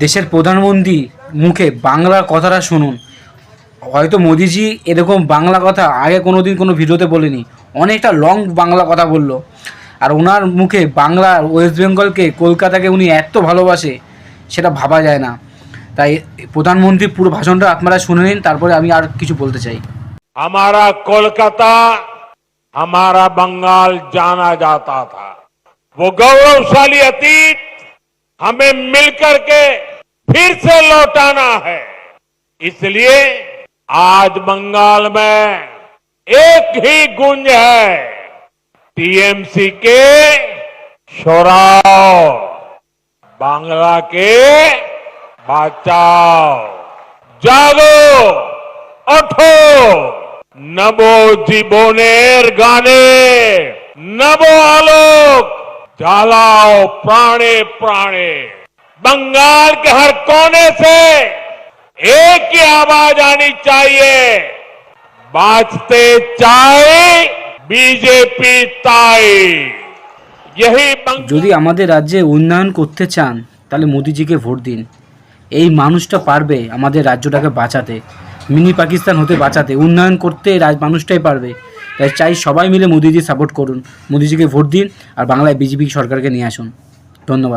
দেশের প্রধানমন্ত্রী মুখে বাংলা কথাটা শুনুন। হয়তো মোদিজি এরকম বাংলা কথা আগে কোনো দিন কোনো ভিডিওতে বলেনি, অনেকটা লং বাংলা কথা বললো। আর ওনার মুখে বাংলা, ওয়েস্ট বেঙ্গলকে, কলকাতাকে উনি এত ভালোবাসে সেটা ভাবা যায় না। তাই প্রধানমন্ত্রী পুরো ভাষণটা আপনারা শুনে নিন, তারপরে আমি আর কিছু বলতে চাই। हमारा कोलकाता, हमारा बंगाल जाना जाता था। वो गौरवशाली अतीत हमें मिलकर के फिर से लौटाना है। इसलिए आज बंगाल में एक ही गूंज है, टीएमसी के शोराव, बांग्ला के बचाओ। जागो, ওঠো, নবো জীবনের গানে, নবো আলোক জ্বালাও प्राणे प्राणे। बंगाल के हर कोने से एक ही आवाज आनी चाहिए, बाजते चाहे बीजेपी ताई। यही যদি আমাদের রাজ্যে উন্নয়ন করতে চান তাহলে মোদিজিকে ভোট দিন। এই মানুষটা পারবে আমাদের রাজ্যটাকে বাঁচাতে, মিনি পাকিস্তান হতে বাঁচাতে, উন্নয়ন করতে মানুষটাই পারবে। তাই চাই সবাই মিলে মোদিজি সাপোর্ট করুন, মোদিজিকে ভোট দিন আর বাংলায় বিজেপি সরকারকে নিয়ে আসুন। ধন্যবাদ।